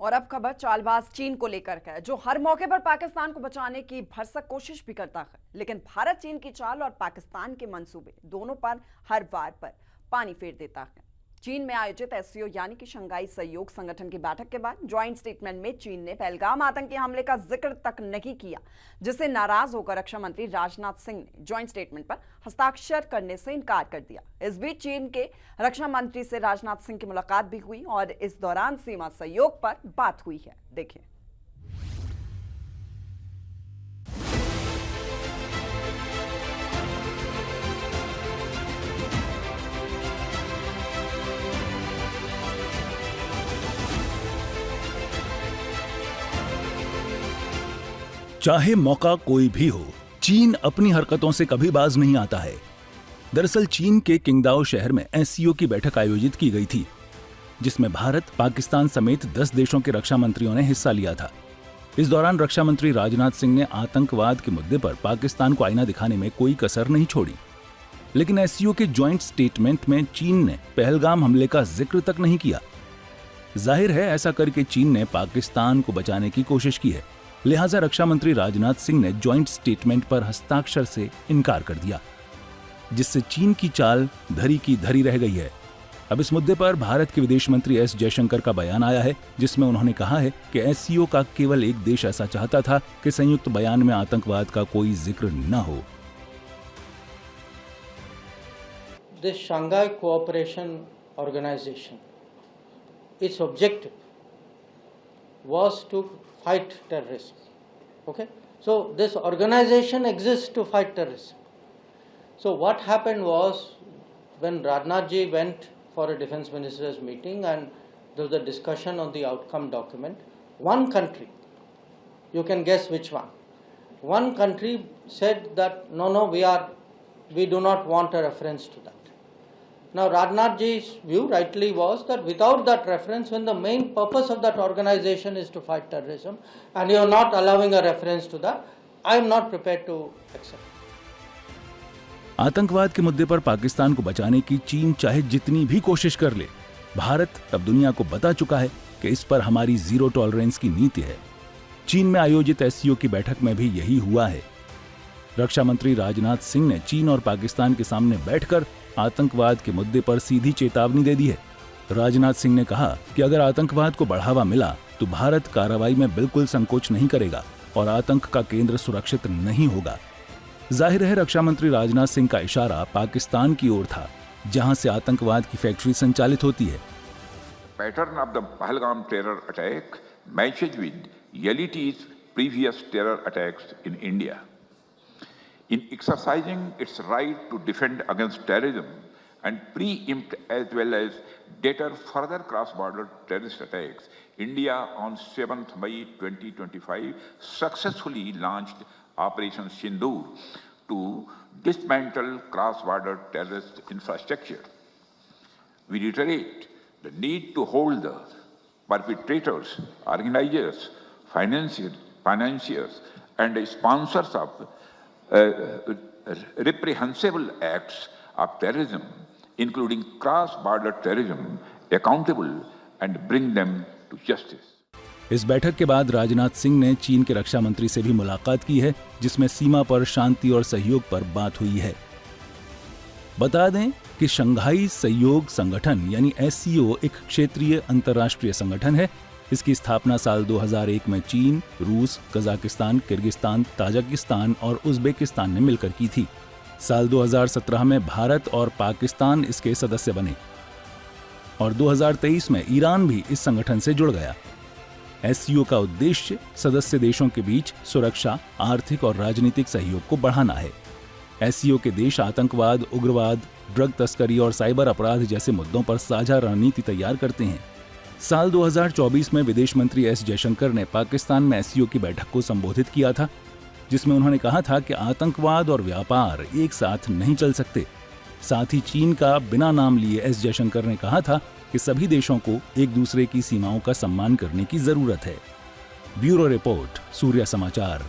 और अब खबर चालबाज चीन को लेकर है, जो हर मौके पर पाकिस्तान को बचाने की भरसक कोशिश भी करता है। लेकिन भारत चीन की चाल और पाकिस्तान के मंसूबे दोनों पर हर वार पर पानी फेर देता है। चीन में आयोजित एससीओ यानी कि शंघाई सहयोग संगठन की बैठक के बाद ज्वाइंट स्टेटमेंट में चीन ने पहलगाम आतंकी हमले का जिक्र तक नहीं किया, जिससे नाराज होकर रक्षा मंत्री राजनाथ सिंह ने ज्वाइंट स्टेटमेंट पर हस्ताक्षर करने से इनकार कर दिया। इस बीच चीन के रक्षा मंत्री से राजनाथ सिंह की मुलाकात भी हुई और इस दौरान सीमा सहयोग पर बात हुई है। देखिए। चाहे मौका कोई भी हो, चीन अपनी हरकतों से कभी बाज नहीं आता है। दरअसल चीन के किंगदाओ शहर में एससीओ की बैठक आयोजित की गई थी, जिसमें भारत, पाकिस्तान समेत 10 देशों के रक्षा मंत्रियों ने हिस्सा लिया था। इस दौरान रक्षा मंत्री राजनाथ सिंह ने आतंकवाद के मुद्दे पर पाकिस्तान को आईना दिखाने में कोई कसर नहीं छोड़ी। लेकिन एससीओ के ज्वाइंट स्टेटमेंट में चीन ने पहलगाम हमले का जिक्र तक नहीं किया। जाहिर है, ऐसा करके चीन ने पाकिस्तान को बचाने की कोशिश की है। लिहाजा रक्षा मंत्री राजनाथ सिंह ने ज्वाइंट स्टेटमेंट पर हस्ताक्षर से इनकार कर दिया, जिससे चीन की चाल धरी की धरी रह गई है। अब इस मुद्दे पर भारत के विदेश मंत्री एस जयशंकर का बयान आया है, जिसमें उन्होंने कहा है कि एससीओ का केवल एक देश ऐसा चाहता था कि संयुक्त बयान में आतंकवाद का कोई जिक्र न हो। This Shanghai Cooperation Organization, its objective was to fight terrorism. Okay, so this organization exists to fight terrorism. So what happened was, when Rajnath ji went for a defense ministers meeting and there was a discussion on the outcome document, one country, you can guess which one country said that no, we do not want a reference to that. Now Rajnath ji's view rightly was that without that reference, when the main purpose of that organization is to fight terrorism and you are not allowing a reference to that, I am not prepared to accept. आतंकवाद के मुद्दे पर पाकिस्तान को बचाने की चीन चाहे जितनी भी कोशिश कर ले, भारत अब दुनिया को बता चुका है कि इस पर हमारी जीरो टॉलरेंस की नीति है। चीन में आयोजित एससीओ की बैठक में भी यही हुआ है। रक्षा मंत्री राजनाथ सिंह ने चीन और पाकिस्तान के सामने बैठकर आतंकवाद के मुद्दे पर सीधी चेतावनी दे दी है। राजनाथ सिंह ने कहा कि अगर आतंकवाद को बढ़ावा मिला तो भारत कार्रवाई में बिल्कुल संकोच नहीं करेगा और आतंक का केंद्र सुरक्षित नहीं होगा। जाहिर है, रक्षा मंत्री राजनाथ सिंह का इशारा पाकिस्तान की ओर था, जहां से आतंकवाद की फैक्ट्री संचालित होती है। Pattern of the Pahalgam terror attack matches with LTTE's previous terror attacks in India. In exercising its right to defend against terrorism and preempt as well as deter further cross-border terrorist attacks, India on 7th May 2025 successfully launched Operation Sindoor to dismantle cross-border terrorist infrastructure. We reiterate the need to hold the perpetrators, organizers, financiers and sponsors of reprehensible acts of terrorism, including cross-border terrorism, accountable and bring them to justice. इस बैठक के बाद राजनाथ सिंह ने चीन के रक्षा मंत्री से भी मुलाकात की है, जिसमें सीमा पर शांति और सहयोग पर बात हुई है। बता दें कि शंघाई सहयोग संगठन यानी एससीओ एक क्षेत्रीय अंतर्राष्ट्रीय संगठन है। इसकी स्थापना साल 2001 में चीन, रूस, कजाकिस्तान, किर्गिस्तान, ताजिकिस्तान और उज़्बेकिस्तान ने मिलकर की थी। साल 2017 में भारत और पाकिस्तान इसके सदस्य बने और 2023 में ईरान भी इस संगठन से जुड़ गया। एससीओ का उद्देश्य सदस्य देशों के बीच सुरक्षा, आर्थिक और राजनीतिक सहयोग को बढ़ाना है। एससीओ के देश आतंकवाद, उग्रवाद, ड्रग तस्करी और साइबर अपराध जैसे मुद्दों पर साझा रणनीति तैयार करते हैं। साल 2024 में विदेश मंत्री एस जयशंकर ने पाकिस्तान में एससीओ की बैठक को संबोधित किया था, जिसमें उन्होंने कहा था कि आतंकवाद और व्यापार एक साथ नहीं चल सकते। साथ ही चीन का बिना नाम लिए एस जयशंकर ने कहा था कि सभी देशों को एक दूसरे की सीमाओं का सम्मान करने की जरूरत है। ब्यूरो रिपोर्ट, सूर्य समाचार।